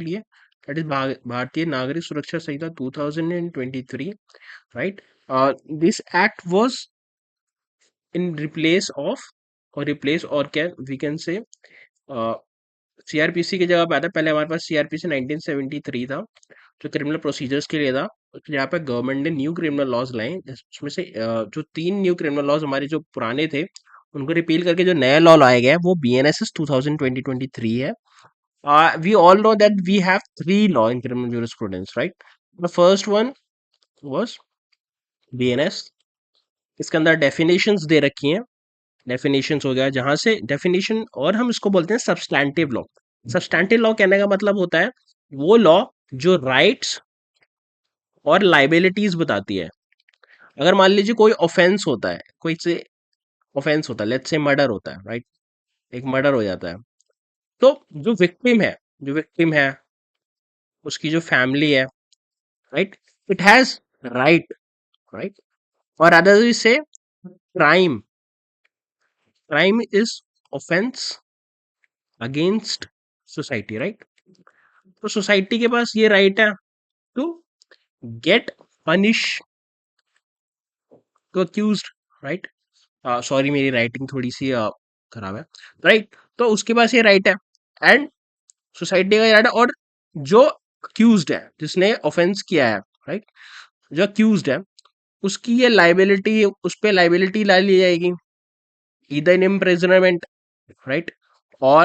लिए, that is भारतीय नागरिक सुरक्षा संहिता 2023, right. This act was in replace और क्या वी कैन से सीआरपीसी की जगह पे आता है. पहले हमारे पास सीआरपीसी 1973 था जो क्रिमिनल प्रोसीजर्स के लिए था. यहाँ पे गवर्नमेंट ने न्यू क्रिमिनल लॉज लाए, उसमें से जो 3 न्यू क्रिमिनल लॉज हमारे जो पुराने थे उनको रिपील करके जो नया लॉ लाया गया है वो BNSS 2023 है. We all know that we have 3 law in criminal jurisprudence, right? The first one was BNS. इसके अंदर डेफिनेशंस दे रखी हैं. डेफिनेशंस हो गया जहां से डेफिनेशन, और हम इसको बोलते हैं सब्सटैंटिव लॉ. सब्सटैंटिव लॉ कहने का मतलब होता है वो लॉ जो राइट्स और लाइबिलिटीज बताती है. अगर मान लीजिए कोई ऑफेंस होता है, कोई से ऑफेंस होता है, लेट्स से मर्डर होता है, राइट. एक मर्डर हो जाता है, तो जो विक्टिम है उसकी जो फैमिली है, right, it has right, right. और अदर से crime crime is offence against society, right. तो सोसाइटी के पास ये राइट है to get punish to accused, right. Sorry मेरी राइटिंग थोड़ी सी खराब है, राइट. तो उसके पास ये राइट है, एंड सोसाइटी का ये राइट है. और जो अक्यूज्ड है, जिसने ऑफेंस किया है, राइट, जो अक्यूज्ड है उसकी ये लाइबिलिटी, उस पे लाइबिलिटी ला ली जाएगी, either in imprisonment, right, or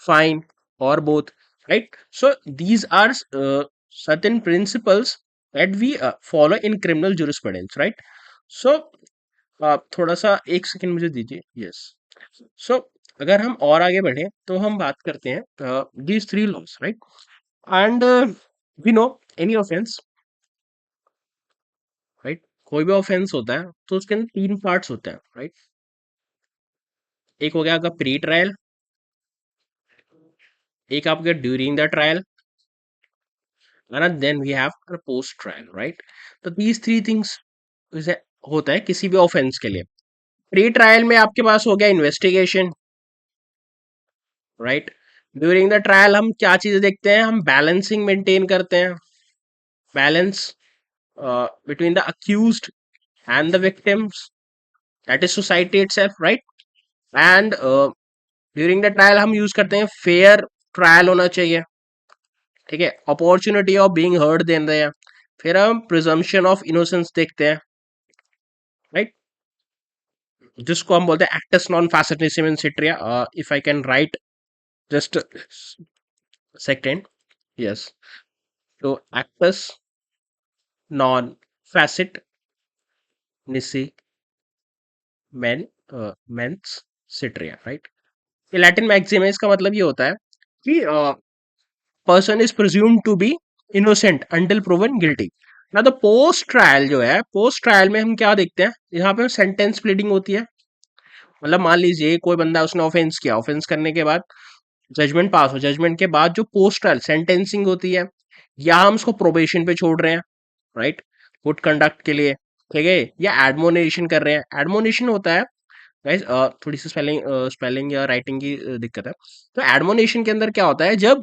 fine, or both, right. So these are certain principles that we follow in criminal jurisprudence, right. So थोड़ा सा एक सेकंड मुझे दीजिए. यस. सो अगर हम और आगे बढ़े तो हम बात करते हैं these 3 laws, right. And we know any offense, right. कोई भी ऑफेंस होता है तो उसके अंदर 3 पार्ट्स होते हैं, राइट. एक हो गया आपका प्री ट्रायल, एक आपका during the trial, and then we have a post trial, right. तो these 3 things जैसे होता है किसी भी ऑफेंस के लिए. प्री ट्रायल में आपके पास हो गया investigation, right. During the trial हम क्या चीजें देखते हैं, हम बैलेंसिंग मेंटेन करते हैं, balance between the accused and the victims, that is society itself, right. And during the trial हम यूज करते हैं फेयर ट्रायल होना चाहिए, ठीक है. Opportunity of being heard they रहे हैं. फिर हम प्रिजम्पशन ऑफ इनोसेंस देखते हैं, राइट, जिसको हम बोलते हैं एक्टस नॉन फैसिटिसिम इन सिट्रिया. If I can write just second. Yes. तो एक्टस नॉन फैसिट निसी मेंस सिट्रिया, राइट. ये लैटिन मैक्सिम है. इसका मतलब ये होता है कि person is presumed to be innocent until proven guilty. ना तो पोस्ट ट्रायल जो है, पोस्ट ट्रायल में हम क्या देखते हैं, यहाँ पे सेंटेंस प्लीडिंग होती है. मतलब मान लीजिए कोई बंदा, उसने ऑफेंस किया, ऑफेंस करने के बाद जजमेंट पास हो, जजमेंट के बाद जो पोस्ट ट्रायल सेंटेंसिंग होती है, या हम उसको प्रोबेशन पे छोड़ रहे हैं, राइट, गुड कंडक्ट के लिए, ठीक है, या एडमोनेशन कर रहे हैं. एडमोनेशन होता है गाइस, थोड़ी सी स्पेलिंग या राइटिंग की दिक्कत है. तो एडमोनेशन के अंदर क्या होता है, जब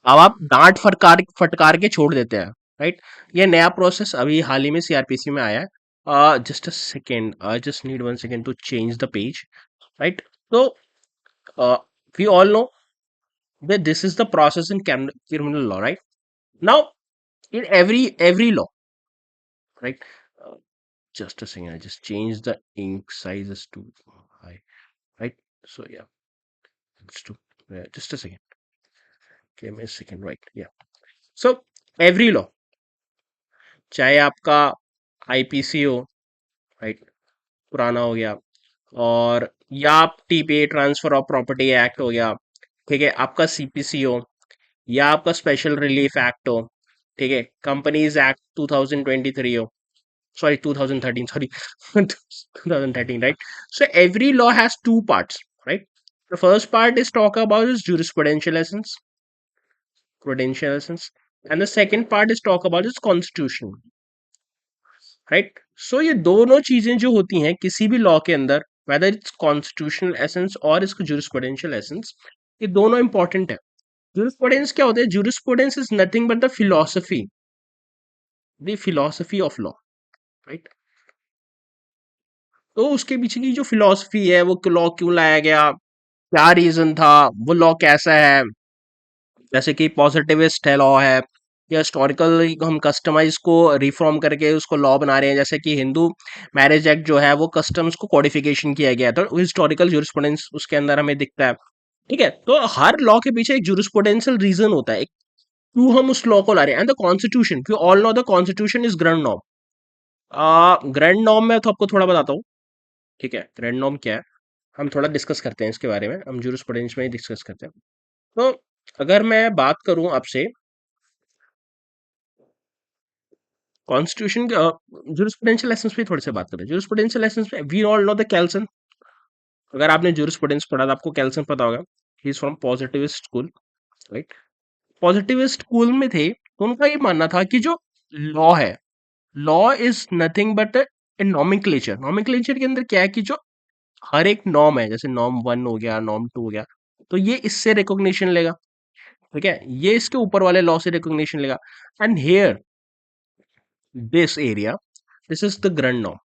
अब आप डांट फटकार फटकार के छोड़ देते हैं, राइट. ये नया प्रोसेस अभी हाल ही में सीआरपीसी में आया है. Just a second, I just need 1 second to change the page, right. तो we all know that this is the process in criminal law, right. Now in every law, right. uh, just a second, I just changed the ink sizes to high, right. So yeah, it's to just a second, give me a second, right. Yeah. So every law, चाहे आपका IPC हो, right, पुराना हो गया, और या आप TPA transfer of property act हो गया, ठीक है, आपका सीपीसी हो, या आपका स्पेशल रिलीफ एक्ट हो, ठीक है, कंपनीज एक्ट 2023 हो, sorry 2013, sorry 2013, right. So every law has 2 parts, right. The first part is talk about its jurisprudential essence, prudential essence, and the second part is talk about its constitution, right. So ये दोनों चीजें जो होती हैं किसी भी law के अंदर, whether it's constitutional essence और इसका jurisprudential essence, ये दोनों इंपॉर्टेंट है. जूरिस्प्रूडेंस क्या होता है? Jurisprudence is nothing but the philosophy of law, right? तो उसके पीछे की जो फिलोसफी है, वो लॉ क्यों लाया गया, क्या रीजन था, वो लॉ कैसा है, जैसे कि पॉजिटिविस्ट है लॉ है, या हिस्टोरिकल हम कस्टमाइज को रिफॉर्म करके उसको लॉ बना रहे हैं, जैसे कि हिंदू मैरिज एक्ट जो है वो कस्टम्स को कॉडिफिकेशन किया गया, तो हिस्टोरिकल जूरिस्प्रूडेंस उसके अंदर हमें दिखता है। ठीक है, तो हर लॉ के पीछे एक जूरिस्प्रूडेंशियल रीजन होता है, क्यों हम उस लॉ को ला रहे हैं। And the constitution, you all know the constitution is grand norm. Grand norm में तो आपको थोड़ा बताता हूँ। ठीक है, ग्रैंड नॉर्म क्या है, हम थोड़ा डिस्कस करते हैं इसके बारे में, हम जूरिस्प्रूडेंस में ही डिस्कस करते हैं। तो अगर मैं बात करूं आपसे कॉन्स्टिट्यूशन के जूरिस्प्रूडेंशियल लेसंस पे, थोड़े से बात करें जूरिस्प्रूडेंशियल लेसंस पे। We all know the Kelsen. अगर आपने जूरिस्प्रूडेंस पढ़ा तो आपको केल्सन पता होगा। He is from positivist school, right? Positivist school में थे तो उनका ये मानना था कि जो लॉ है, law is nothing but A nomenclature. Nomenclature के अंदर क्या है कि जो हर एक नॉर्म है, जैसे नॉर्म 1 हो गया, नॉर्म 2 हो गया, तो ये इससे रिकॉग्निशन लेगा। ठीक है, ये इसके ऊपर वाले लॉ से रिकॉग्निशन लेगा। And here this area, this is the grand norm.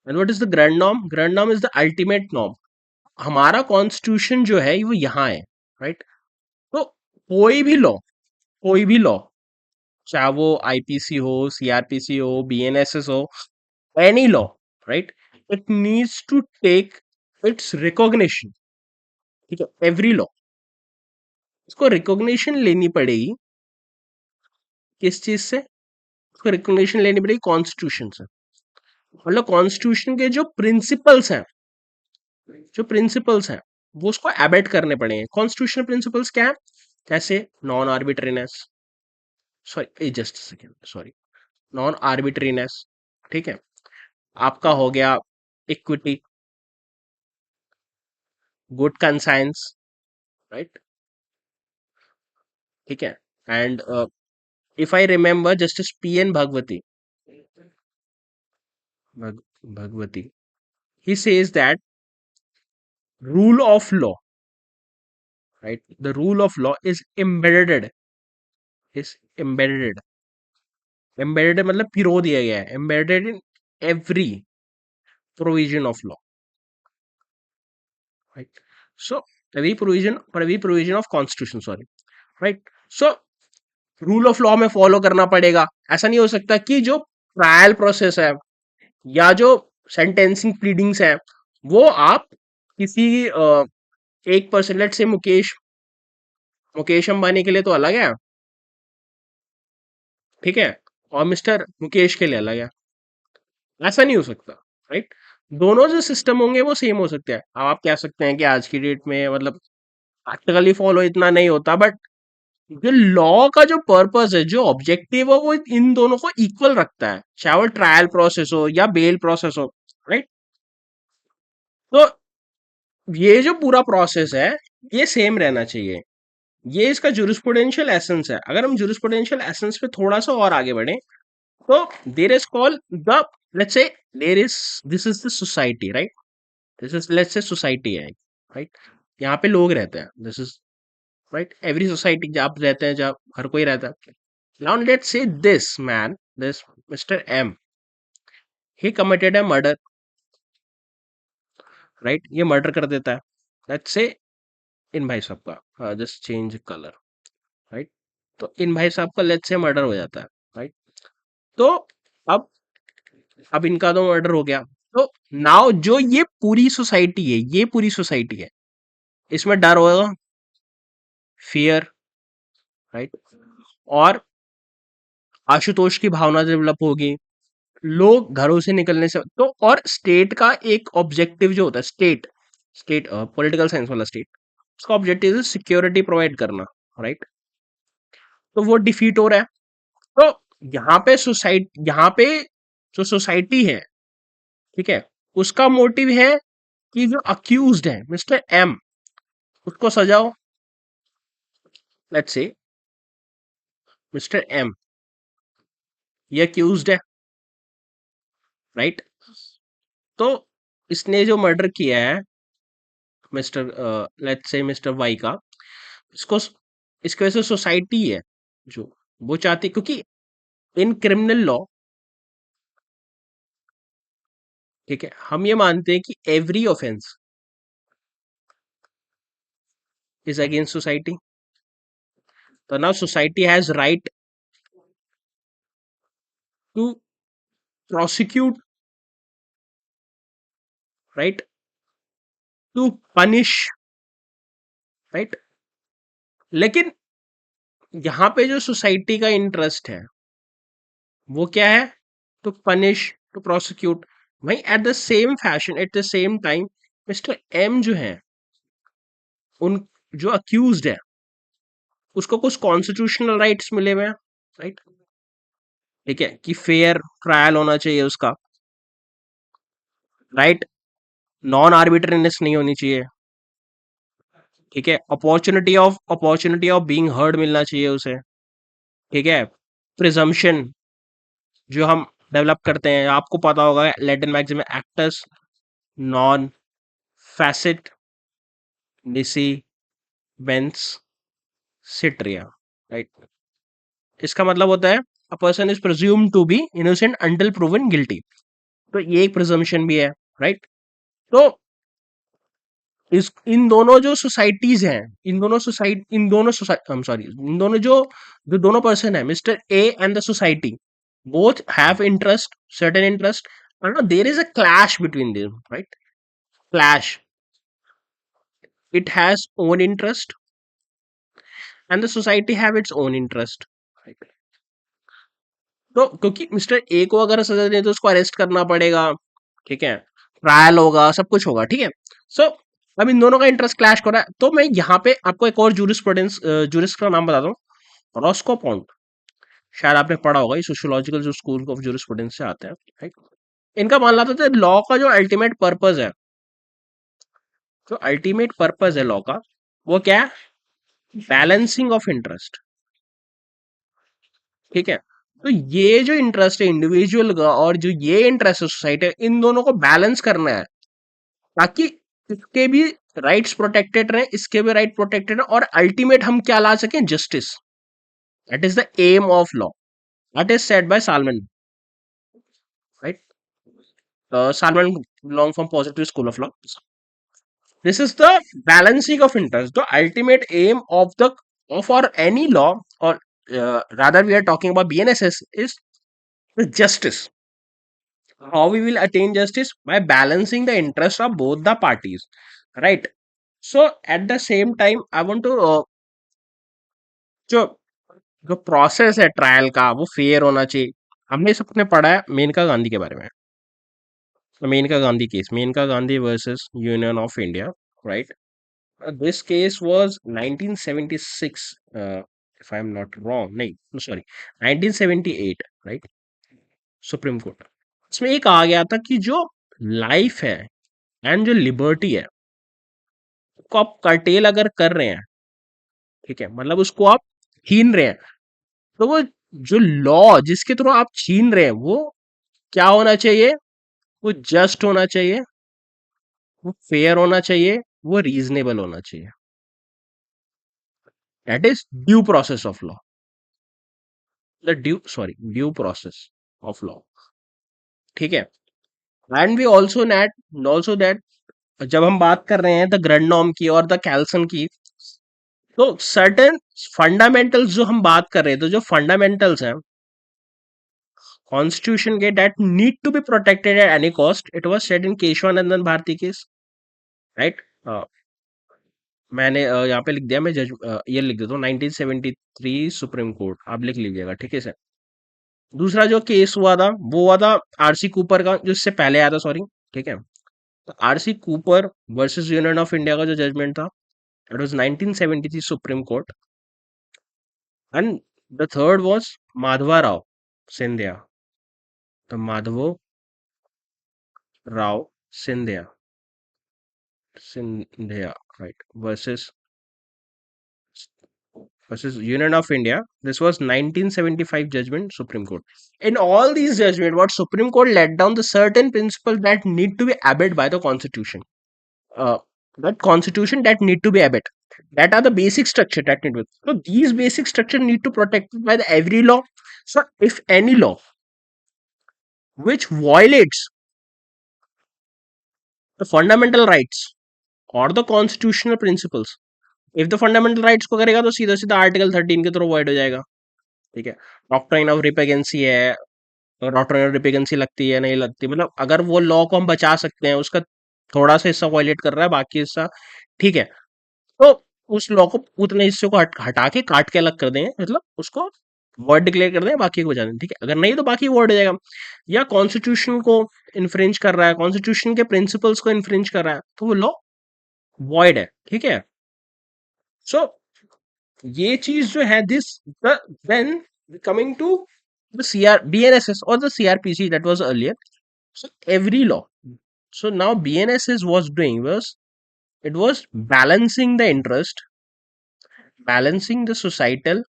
And what is the grand norm? Grand norm is the ultimate norm. हमारा कॉन्स्टिट्यूशन जो है वो यहाँ है, राइट? तो कोई भी लॉ, चाहे वो आईपीसी हो, सीआरपीसी हो, बीएनएसएस हो, any law, right, it needs to take its recognition. ठीक है, एवरी लॉ इसको रिकॉग्निशन लेनी पड़ेगी। किस चीज से उसको रिकॉग्निशन लेनी पड़ेगी? कॉन्स्टिट्यूशन से। मतलब कॉन्स्टिट्यूशन के जो प्रिंसिपल्स हैं वो उसको एबेट करने पड़ेंगे। कॉन्स्टिट्यूशनल प्रिंसिपल्स क्या है? कैसे? Non arbitrariness, sorry just second, sorry, non arbitrariness. ठीक है, आपका हो गया इक्विटी, गुड कंसाइंस, राइट? ठीक है, and if I remember justice P N Bhagwati, Bhagwati, he says that rule of law, right, the rule of law is embedded मतलब पिरो दिया गया है, embedded in every provision of law, right? So every provision of constitution, sorry, right? So rule of law में follow करना पड़ेगा। ऐसा नहीं हो सकता कि जो ट्रायल प्रोसेस है या जो सेंटेंसिंग प्लीडिंग्स है वो आप किसी एक पर्सन, लेट से मुकेश अंबानी के लिए तो अलग है, ठीक है, और मिस्टर मुकेश के लिए अलग है। ऐसा नहीं हो सकता, राइट? दोनों जो सिस्टम होंगे वो सेम हो सकते हैं। अब आप कह सकते हैं कि आज की डेट में मतलब प्रैक्टिकली फॉलो इतना नहीं होता, बट जो लॉ का जो पर्पस है, जो ऑब्जेक्टिव है, वो इन दोनों को इक्वल रखता है, चाहे वो ट्रायल प्रोसेस हो या बेल प्रोसेस हो, राइट? तो ये जो पूरा प्रोसेस है ये सेम रहना चाहिए। ये इसका जूरिस्प्रूडेंशियल एसेंस है। अगर हम जूरिस्प्रूडेंशियल एसेंस पे थोड़ा सा और आगे बढ़े तो there is called the, let's say, there is, this is the society, right? This is, let's say, society है, राइट? यहाँ पे लोग रहते हैं, this is, right, every society जहाँ आप रहते हैं, जहाँ हर कोई रहता है। Now let's say this man, this mister M, he committed a murder, right? ये मर्डर कर देता है। लेट्स से इन भाई साहब का, जस्ट चेंज कलर, राइट? तो इन भाई साहब का लेट्स से मर्डर हो जाता है, राइट? तो अब अब इनका तो मर्डर हो गया। तो नाउ जो ये पूरी सोसाइटी है, इसमें डर होगा, फियर, राइट? और आशुतोष की भावना डेवलप होगी, लोग घरों से निकलने से तो, और स्टेट का एक ऑब्जेक्टिव जो होता है, स्टेट पॉलिटिकल साइंस वाला स्टेट, उसका ऑब्जेक्टिव है सिक्योरिटी प्रोवाइड करना, राइट? तो वो डिफीट हो रहा है। तो यहाँ पे जो सोसाइटी है, ठीक है, उसका मोटिव है कि जो अक्यूज्ड है मिस्टर एम, उसको सजाओ। लेट्स से मिस्टर एम ये अक्यूज्ड है, राइट? तो इसने जो मर्डर किया है mister, let's say mister Y का, इसको इसकी वजह से सोसाइटी है जो वो चाहती, क्योंकि इन क्रिमिनल लॉ, ठीक है, हम ये मानते हैं कि every offence is against society. तो now society has right to prosecute, right, to punish, right. लेकिन यहाँ पे जो सोसाइटी का इंटरेस्ट है वो क्या है? To punish, to prosecute. भाई at the same fashion, at the same time, mister M जो है, उन जो अक्यूज्ड है, उसको कुछ कॉन्स्टिट्यूशनल राइट्स मिले हुए हैं, राइट, ठीक है, कि फेयर ट्रायल होना चाहिए उसका, राइट, नॉन आर्बिट्रेरीनेस नहीं होनी चाहिए, ठीक है, अपॉर्चुनिटी ऑफ बीइंग हर्ड मिलना चाहिए उसे, ठीक है, प्रिजम्पशन जो हम डेवलप करते हैं, आपको पता होगा लैटिन मैक्सिम एक्टस नॉन फैसिट निसी वेंस सिट्रिया, राइट। इसका मतलब होता है a person is presumed to be innocent until proven guilty. तो ये एक प्रिजम्पशन भी है, राइट। तो इस इन दोनों जो सोसाइटीज हैं, आई एम सॉरी, इन दोनों जो जो दोनों पर्सन है, mister A and the society, both have interest, certain interest, and now there is a clash between them, right? Clash. It has own interest, and the society have its own interest, right? तो क्योंकि mister A को अगर सजा दें तो उसको arrest करना पड़ेगा, ठीक है, ट्रायल होगा, सब कुछ होगा, ठीक है। सो अब इन दोनों का इंटरेस्ट क्लैश कर रहा है, तो मैं यहाँ पे आपको एक और जूरिस्प्रूडेंस जूरिस्ट का नाम बताता हूँ, रॉस्को पॉन्ट। शायद आपने पढ़ा होगा, ये सोशियोलॉजिकल जो स्कूल ऑफ जूरिस्प्रूडेंस से आते हैं, राइट। इनका मानना था लॉ का जो अल्टीमेट पर्पज है, जो अल्टीमेट पर्पज है लॉ का, वो क्या है? बैलेंसिंग ऑफ इंटरेस्ट, ठीक है। तो ये जो इंटरेस्ट है इंडिविजुअल का और जो ये इंटरेस्ट है सोसाइटी, इन दोनों को बैलेंस करना है, ताकि इसके भी राइट्स प्रोटेक्टेड रहे, इसके भी राइट प्रोटेक्टेड रहे, और अल्टीमेट हम क्या ला सकें? Justice. That is the aim of law, that is said by Salmond, right. Salmond belong from positive school of law. This is the balancing of interest. The ultimate aim of the of or any law, or rather, we are talking about BNSS, is the justice. How we will attain justice? By balancing the interest of both the parties, right? So at the same time, I want to जो जो process है trial का वो fair होना चाहिए। हमने सबने पढ़ा है मेनका गांधी के बारे में, Maneka Gandhi case, Maneka Gandhi versus Union of India, right. This case was 1976, if I'm not wrong. नहीं, sorry, 1978, right? सुप्रीम कोर्ट, इसमें एक आ गया था कि जो लाइफ है एंड जो लिबर्टी है, उसको आप कर्टेल अगर कर रहे हैं, ठीक है, मतलब उसको आप छीन रहे हैं, तो वो जो लॉ जिसके थ्रू आप छीन रहे हैं वो क्या होना चाहिए? वो जस्ट होना चाहिए, वो फेयर होना चाहिए, वो रीजनेबल होना चाहिए। That is due process of law, the due process of law, ठीक है। एंड वी ऑल्सो दैट जब हम बात कर रहे हैं द ग्रैंड की और द कैल्सन की, तो सर्टेन फंडामेंटल्स जो हम बात कर रहे हैं, तो जो फंडामेंटल्स हैं कॉन्स्टिट्यूशन के, that need to be protected at any cost, it was said in Kesavananda Bharati case, right. मैंने यहाँ पे लिख दिया, मैं जज ये लिख देता हूँ, 1973 सुप्रीम कोर्ट, आप लिख लीजिएगा, ठीक है सर। दूसरा जो केस हुआ था वो हुआ था आरसी कूपर का, जो इससे पहले आया था, सॉरी, ठीक है। तो RC Cooper versus Union of India का जो जजमेंट था, it was 1973 Supreme Court. And the third was Madhav Rao Scindia, तो Madhav Rao Scindia, Scindia, right, versus Union of India. This was 1975 judgment, Supreme Court. In all these judgments, what Supreme Court laid down the certain principles that need to be abided by the Constitution. Uh, that Constitution that need to be abided. That are the basic structure that need to. So these basic structure need to protected by the every law. So if any law which violates the fundamental rights or the constitutional principles, if the fundamental rights को करेगा तो सीधा सीधा article 13 के through void हो जाएगा. ठीक है. डॉक्ट्राइन ऑफ रिपेगेंसी है, डॉक्ट्राइन ऑफ रिपेगेंसी लगती है नहीं लगती, मतलब अगर वो लॉ को हम बचा सकते हैं, उसका थोड़ा सा हिस्सा वायलेट कर रहा है, बाकी हिस्सा ठीक है, तो उस लॉ को उतने हिस्से को हटा के काट के अलग कर देंगे, मतलब उसको वर्ड डिक्लेयर कर दें, बाकी को बचा दें. ठीक है. अगर नहीं तो बाकी वर्ड हो जाएगा. या कॉन्स्टिट्यूशन को इन्फ्रिंज कर रहा है, कॉन्स्टिट्यूशन के प्रिंसिपल्स को इन्फ्रिंज कर रहा है, तो वो लॉ वॉइड है. ठीक है. सो ये चीज जो है this then coming to the CR BNSS और the CrPC that was earlier. So every law, so now BNSS was doing was it was balancing the interest, balancing the societal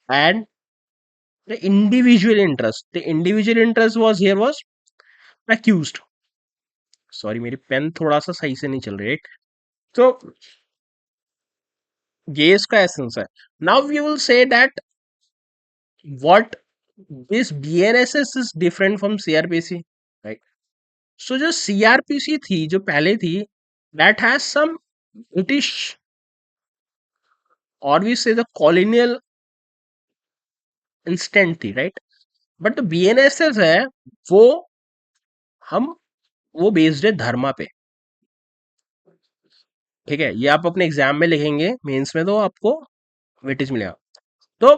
and the individual interest. The individual interest was here was accused. Sorry, मेरी pen थोड़ा सा सही से नहीं चल रही. Right? तो ये इसका एसेंस है. Now we will say that what this BNSS is different from CRPC, right? So जो CRPC थी, जो पहले थी, that has some British or we say the colonial instant थी, right? बट बीएनएसएस है वो हम वो बेस्ड है धर्मा पे. ठीक है. ये आप अपने एग्जाम में लिखेंगे, मेंस में तो आपको वेटेज मिलेगा. तो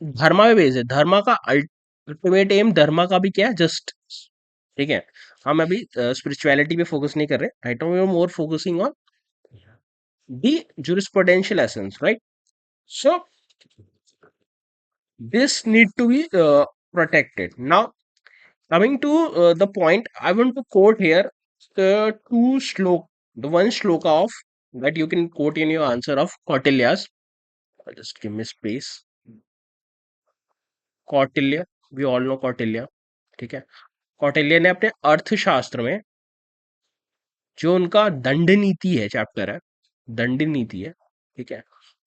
धर्मा पे बेस्ड है. धर्मा का अल्टीमेट एम धर्मा का भी क्या है? जस्ट. ठीक है. हम अभी स्पिरिचुअलिटी पे फोकस नहीं कर रहे. Right now we are more focusing on the jurisprudential essence, right? So this need to be protected. Now coming to the point, I want to quote here the the one shloka of that you can quote in your answer of Kautilya's. Just give me space. Kautilya, we all know Kautilya. ठीक है. कौटिल्य ने अपने अर्थशास्त्र में जो उनका दंड नीति है चैप्टर है, दंड नीति है. ठीक है.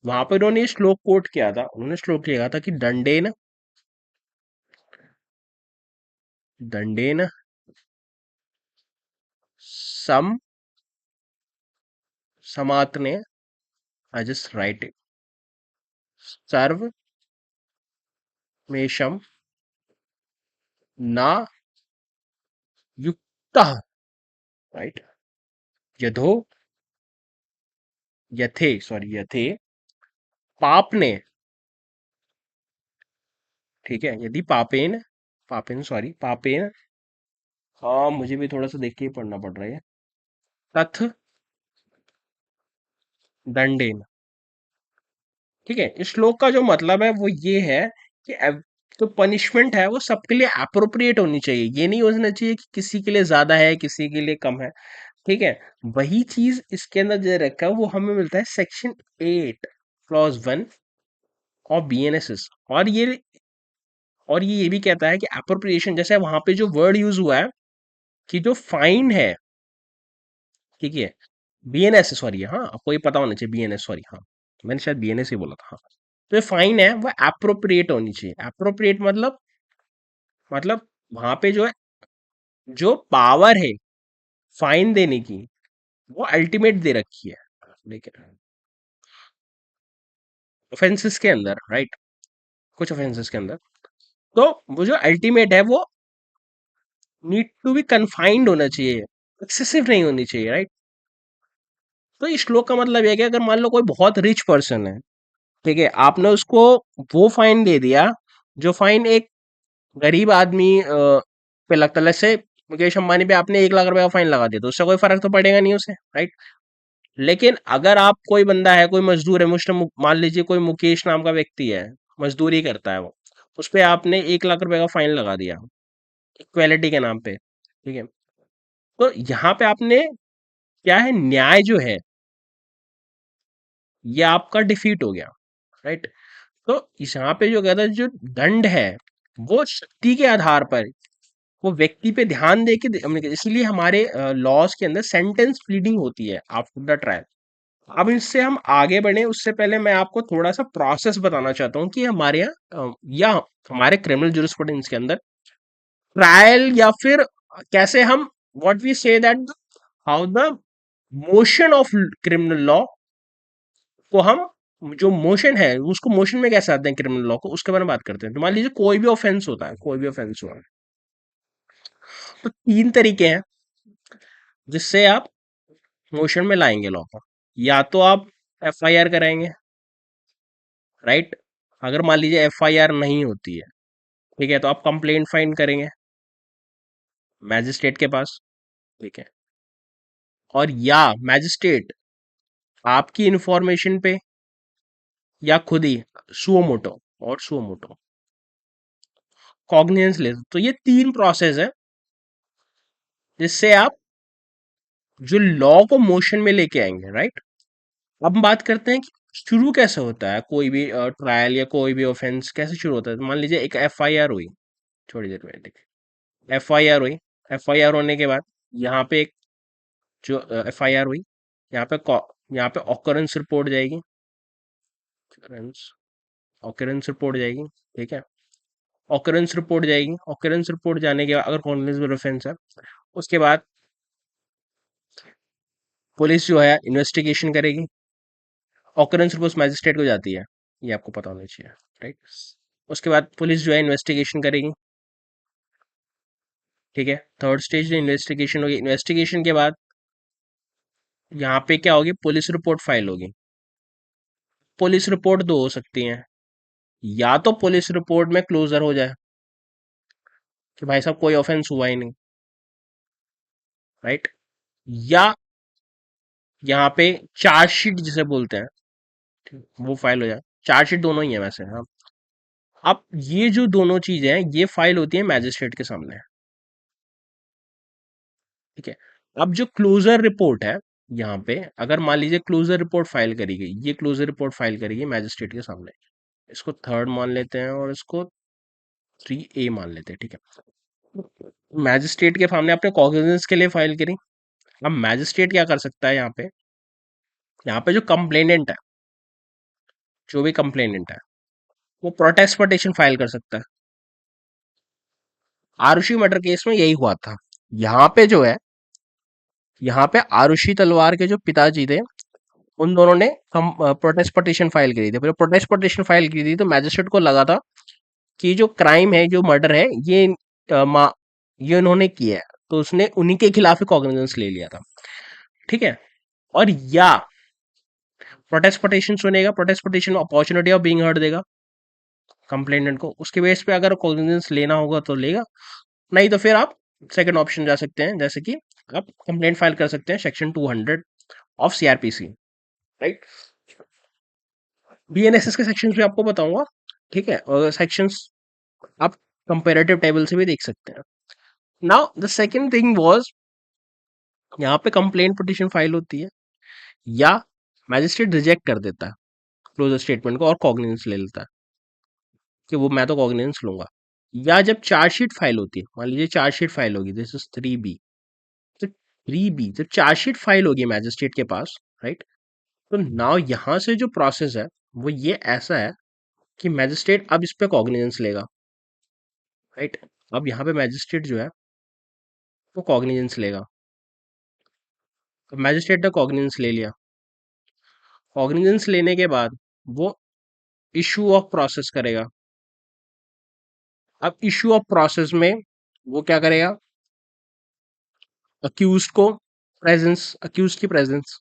वहां पर उन्होंने श्लोक कोट किया था. उन्होंने श्लोक लिखा था कि दंडेन दंडेन सम समात्ने, आई जस्ट राइट इट, सर्व मेषम ना युक्त, राइट, यथो यथे सॉरी यथे पाप ने. ठीक है. यदि पापेन पापेन सॉरी पापेन, हाँ मुझे भी थोड़ा सा देख के ही पढ़ना पड़ रहा है. तथ दंडेन. ठीक है. इस श्लोक का जो मतलब है वो ये है कि तो पनिशमेंट है वो सबके लिए अप्रोप्रिएट होनी चाहिए. ये नहीं होना चाहिए कि किसी के लिए ज्यादा है, किसी के लिए कम है. ठीक है. वही चीज इसके अंदर जो रखा है वो हमें मिलता है सेक्शन 8 क्लॉज 1 ऑफ बीएनएसएस. और ये भी कहता है कि अप्रोप्रिएशन, जैसे वहां पे जो वर्ड यूज हुआ है कि जो फाइन है, ठीक है, बीएनएस सॉरी, हाँ आपको ये पता होना चाहिए, बीएनएस सॉरी, हाँ मैंने शायद बीएनएस ही बोला था. हाँ. तो ये फाइन है वो अप्रोप्रिएट होनी चाहिए. अप्रोप्रिएट मतलब वहां पे जो है जो पावर है फाइन देने की वो अल्टीमेट दे रखी है. लेकिन ऑफेंसेस के अंदर, राइट, कुछ ऑफेंसेस के अंदर तो वो जो अल्टीमेट है वो नीड टू बी कन्फाइंड होना चाहिए, एक्सेसिव नहीं होनी चाहिए, राइट. तो इस श्लोक का मतलब है कि अगर मान लो कोई बहुत रिच पर्सन है, ठीक है, आपने उसको वो फाइन दे दिया जो फाइन एक गरीब आदमी पे लगता है. जैसे मुकेश अंबानी पे आपने 1 लाख रुपए का फाइन लगा दिया तो उससे कोई फर्क तो पड़ेगा नहीं उसे, राइट. लेकिन अगर आप कोई बंदा है, कोई मजदूर है, मुस्लिम मान लीजिए कोई मुकेश नाम का व्यक्ति है, मजदूरी करता है वो, उस पे आपने 1 लाख रुपए का फाइन लगा दिया इक्वेलिटी के नाम पे. ठीक है. तो यहाँ पे आपने क्या है, न्याय जो है ये आपका डिफीट हो गया, राइट. तो इस यहाँ पे जो कहता है जो दंड है वो शक्ति के आधार पर वो व्यक्ति पे ध्यान दे के इसलिए हमारे लॉज के अंदर सेंटेंस प्लीडिंग होती है आफ्टर द ट्रायल. अब इससे हम आगे बढ़े उससे पहले मैं आपको थोड़ा सा प्रोसेस बताना चाहता हूँ कि हमारे यहाँ या हमारे क्रिमिनल जुरिस्प्रूडेंस के अंदर ट्रायल या फिर कैसे हम what we say that how the motion of criminal law को हम जो मोशन है उसको मोशन में कैसे आते हैं क्रिमिनल लॉ को उसके बारे में बात करते हैं। तो मान लीजिए कोई भी ऑफेंस होता है, कोई भी ऑफेंस हुआ है, तो तीन तरीके हैं जिससे आप मोशन में लाएंगे लॉ को। या तो आप एफआईआर कराएंगे, राइट। अगर मान लीजिए एफआईआर नहीं होती है, ठीक है, तो आप कंप्लेंट फाइल करेंगे मैजिस्ट्रेट के पास, ठीक है। और या मैजिस्ट्रेट आपकी इंफॉर्मेशन पे या खुद ही सुओ मोटो और सुओ मोटो कॉग्निजेंस ले, तो ये तीन प्रोसेस है जिससे आप जो लॉ को मोशन में लेके आएंगे, राइट। अब हम बात करते हैं कि शुरू कैसे होता है कोई भी ट्रायल या कोई भी ऑफेंस कैसे शुरू होता है। तो मान लीजिए एक एफआईआर हुई, थोड़ी देर में, एफआईआर हुई। एफआईआर होने के बाद यहाँ पे एक जो एफआईआर हुई, यहाँ पे यहाँ पे ऑकरेंस रिपोर्ट जाएगी, ऑकरेंस रिपोर्ट जाएगी, ठीक है। ऑकरेंस रिपोर्ट जाएगी, ऑकरेंस रिपोर्ट जाने के बाद अगर कॉग्निजेंस ऑफेंस है, उसके बाद पुलिस जो है इन्वेस्टिगेशन करेगी। ऑकरेंस रिपोर्ट मैजिस्ट्रेट को जाती है, ये आपको पता होना चाहिए, राइट। उसके बाद पुलिस जो है इन्वेस्टिगेशन करेगी, ठीक है। थर्ड स्टेज में इन्वेस्टिगेशन होगी, इन्वेस्टिगेशन के बाद यहाँ पे क्या होगी, पुलिस रिपोर्ट फाइल होगी। पुलिस रिपोर्ट दो हो सकती है, या तो पुलिस रिपोर्ट में क्लोजर हो जाए कि भाई साहब कोई ऑफेंस हुआ ही नहीं, राइट। या यहाँ पे चार्जशीट जिसे बोलते हैं, वो फाइल हो जाए। चार्जशीट दोनों ही है वैसे, हाँ। अब ये जो दोनों चीजें हैं ये फाइल होती है मैजिस्ट्रेट के सामने, ठीक है। अब जो क्लोजर रिपोर्ट है, यहाँ पे अगर मान लीजिए क्लोजर रिपोर्ट फाइल करी गई, ये क्लोजर रिपोर्ट फाइल करी गई मैजिस्ट्रेट के सामने, इसको थर्ड मान लेते हैं और इसको 3A मान लेते हैं, ठीक है। मैजिस्ट्रेट के सामने आपने कॉग्निजेंस के लिए फाइल करी। अब मैजिस्ट्रेट क्या कर सकता है, यहाँ पे जो कंप्लेनेंट है, जो भी कंप्लेनेंट है, वो प्रोटेस्ट पटिशन फाइल कर सकता है। आरुषि मर्डर केस में यही हुआ था। यहाँ पे जो है, यहाँ पे आरुषि तलवार के जो पिताजी थे, उन दोनों ने हम प्रोटेस्ट पटिशन फाइल करी थी। फिर प्रोटेस्ट पटिशन फाइल की थी तो मैजिस्ट्रेट को लगा था कि जो क्राइम है, जो मर्डर है, ये उन्होंने किया है, तो उसने उन्हीं के खिलाफ ही कॉग्निजेंस ले लिया था, ठीक है। और या प्रोटेस्ट पटिशन सुनेगा, protest petition opportunity of being heard देगा कंप्लेनेंट को, उसके बेस पे अगर कॉग्निजेंस लेना होगा तो लेगा, नहीं तो फिर आप सेकंड ऑप्शन जा सकते हैं, जैसे कि आप कंप्लेंट फाइल कर सकते हैं section 200 of CrPC, right. BNSS के सेक्शंस भी आपको बताऊंगा, ठीक है, और सेक्शंस आप कंपेरेटिव टेबल से भी देख सकते हैं। Now the second thing was, यहाँ पे कंप्लेंट पिटीशन फाइल होती है, या मैजिस्ट्रेट रिजेक्ट कर देता है क्लोजर स्टेटमेंट को और कॉग्निजेंस ले लेता है कि वो मैं तो कॉग्निजेंस लूंगा। या जब चार्जशीट फाइल होती है, मान लीजिए चार्जशीट फाइल होगी, दिस इज 3B। तो 3B जब चार्जशीट फाइल होगी मैजिस्ट्रेट के पास, राइट, तो नाउ यहाँ से जो प्रोसेस है वो ये ऐसा है कि मैजिस्ट्रेट अब इस पे कॉग्निजेंस लेगा, राइट। अब यहाँ पे मैजिस्ट्रेट जो है वो कॉग्निजेंस लेगा। तो मैजिस्ट्रेट ने कॉग्निजेंस ले लिया, कॉग्निजेंस लेने के बाद वो इशू ऑफ प्रोसेस करेगा। अब इशू ऑफ प्रोसेस में वो क्या करेगा, अक्यूज को प्रेजेंस, अक्यूज की प्रेजेंस।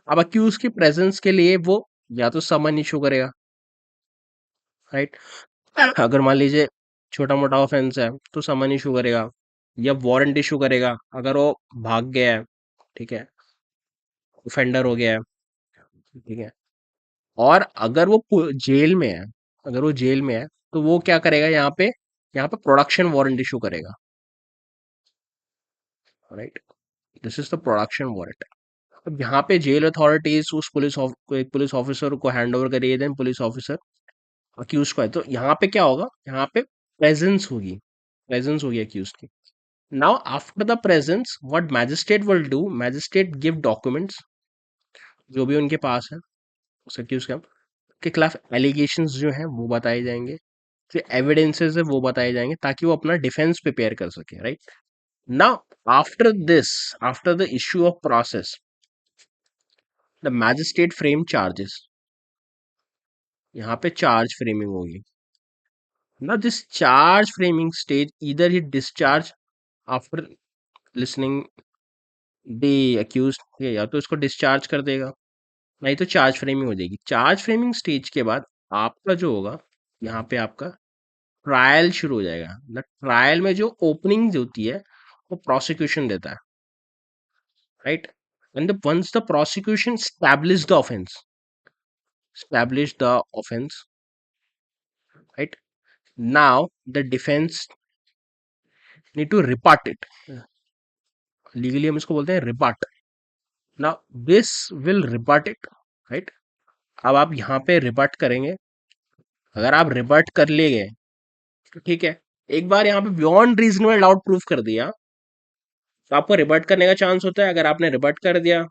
अब अक्यूज की प्रेजेंस के लिए वो या तो समन इशू करेगा, राइट। अगर मान लीजिए छोटा मोटा ऑफेंस है तो समन इशू करेगा, या वारंट इशू करेगा अगर वो भाग गया है, ठीक है, ऑफेंडर हो गया है, ठीक है। और अगर वो जेल में है, अगर वो जेल में है तो वो क्या करेगा, यहाँ पे प्रोडक्शन वारंट इशू करेगा, right. This is the production warrant. अब यहाँ पे जेल अथॉरिटीज उस एक पुलिस ऑफिसर को हैंड ओवर करिए, देन पुलिस ऑफिसर अक्यूज को है, तो यहाँ पे क्या होगा, यहाँ पे प्रेजेंस होगी, प्रेजेंस होगी अक्यूज की। Now after the presence what magistrate will do, magistrate give documents जो भी उनके पास है उस एक्यूज के खिलाफ एलिगेशंस जो हैं वो बताए जाएंगे, जो एविडेंसेस है वो बताए जाएंगे, ताकि वो अपना डिफेंस प्रिपेयर कर सके, right? Now after this, after the issue of process, the magistrate frame charges. यहाँ पे चार्ज फ्रेमिंग होगी। Now this charge framing stage either he discharge after listening the accuse, या तो इसको डिस्चार्ज कर देगा, नहीं तो चार्ज फ्रेमिंग हो जाएगी। चार्ज फ्रेमिंग स्टेज के बाद आपका जो होगा, यहाँ पे आपका ट्रायल शुरू हो जाएगा। मतलब ट्रायल में जो ओपनिंग होती है वो प्रोसिक्यूशन देता है, right? And once the prosecution establish the offense, right? Now the defense need to rebut it. Legally हम इसको बोलते हैं rebut. Now this will rebut it, right? अब आप यहाँ पे rebut करेंगे। अगर आप rebut कर ले गए तो ठीक है। एक बार यहाँ पे बियॉन्ड रीजनेबल डाउट प्रूफ कर दिया तो आपको रिबर्ट करने का चांस होता है। अगर आपने रिबर्ट कर दिया,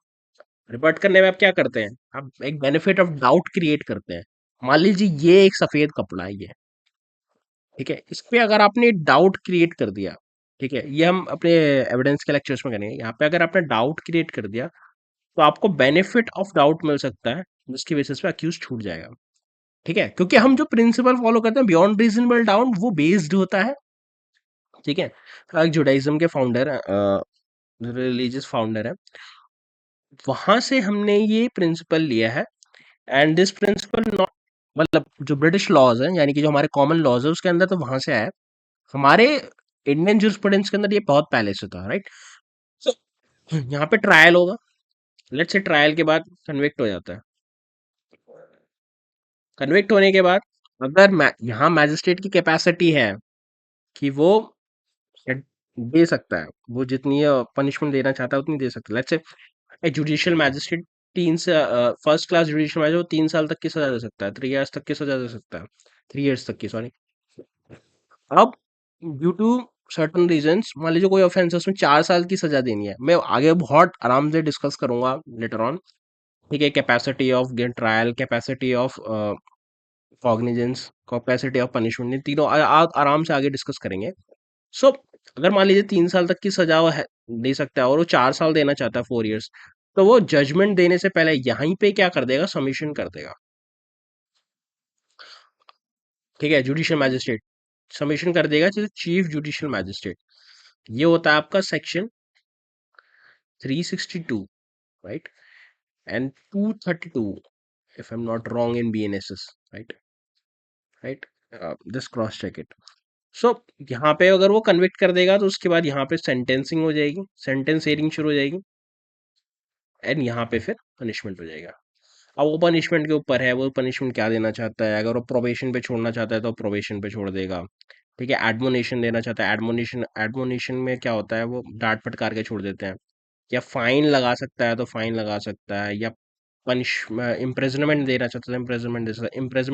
रिबर्ट करने में आप क्या करते हैं, आप एक बेनिफिट ऑफ डाउट क्रिएट करते हैं। मान लीजिए ये एक सफेद कपड़ा है, ये ठीक है, इस पे अगर आपने डाउट क्रिएट कर दिया, ठीक है, ये हम अपने एविडेंस के लेक्चर्स में करेंगे। यहाँ पे अगर आपने डाउट क्रिएट कर दिया तो आपको बेनिफिट ऑफ डाउट मिल सकता है, जिसकी बेसिस पे अक्यूज छूट जाएगा, ठीक है। क्योंकि हम जो प्रिंसिपल फॉलो करते हैं बियॉन्ड रीजनेबल डाउट, वो बेस्ड होता है, ठीक है। एक जुडाइज्म के फाउंडर, रिलीजियस फाउंडर है, वहां से हमने ये प्रिंसिपल लिया है। एंड दिस प्रिंसिपल नॉट, मतलब जो ब्रिटिश लॉज है, यानी कि जो हमारे कॉमन लॉज है उसके अंदर तो वहां से आया है। हमारे इंडियन जूरिस्प्रूडेंस के अंदर ये बहुत पहले से था, राइट? सो यहाँ पे ट्रायल होगा। लेट्स से ट्रायल के बाद कन्विक्ट हो जाता है। कन्विक्ट होने के बाद अगर यहाँ मैजिस्ट्रेट की कैपेसिटी है कि वो दे सकता है, वो जितनी पनिशमेंट देना चाहता है उतनी दे सकता है। लेट्स से जुडिशियल मैजिस्ट्रेट 3 से फर्स्ट क्लास जुडिशियल मैजिस्ट्रेट 3 साल तक की सजा दे सकता है, 3 इयर्स तक की सजा दे सकता है, 3 इयर्स तक की, सॉरी। अब ड्यू टू सर्टन रीजंस, मान लीजिए कोई ऑफेंस है उसमें 4 साल की सजा देनी है, मैं आगे बहुत आराम से डिस्कस करूंगा लेटर ऑन, ठीक है। Capacity of get trial, capacity of cognizance, capacity of punishment, ये तीनों आराम से आगे डिस्कस करेंगे। सो अगर मान लीजिए 3 साल तक की सजा वो दे सकता है और वो 4 साल देना चाहता है, 4 इयर्स, तो वो जजमेंट देने से पहले यहीं पे क्या कर देगा, सबमिशन कर देगा, ठीक है। जुडिशियल मैजिस्ट्रेट सबमिशन कर देगा, जैसे चीफ जुडिशियल मैजिस्ट्रेट। ये होता है आपका section 362, right? And 232, if I'm not wrong in BNSS, right? Right? Just cross check it. सो यहाँ पे अगर वो कन्विक्ट कर देगा तो उसके बाद यहाँ पे सेंटेंसिंग हो जाएगी, सेंटेंस हियरिंग शुरू हो जाएगी, एंड यहाँ पे फिर पनिशमेंट हो जाएगा। अब वो पनिशमेंट के ऊपर है, वो पनिशमेंट क्या देना चाहता है। अगर वो प्रोबेशन पे छोड़ना चाहता है तो प्रोबेशन पे छोड़ देगा, ठीक है। एडमोनेशन देना चाहता है, एडमोनेशन, एडमोनेशन में क्या होता है, वो डांट फटकार के छोड़ देते हैं। या फाइन लगा सकता है तो फाइन लगा सकता है, या पनिश इम्प्रेजनमेंट देना चाहता है, इम्प्रेजनमेंट दे सकता है।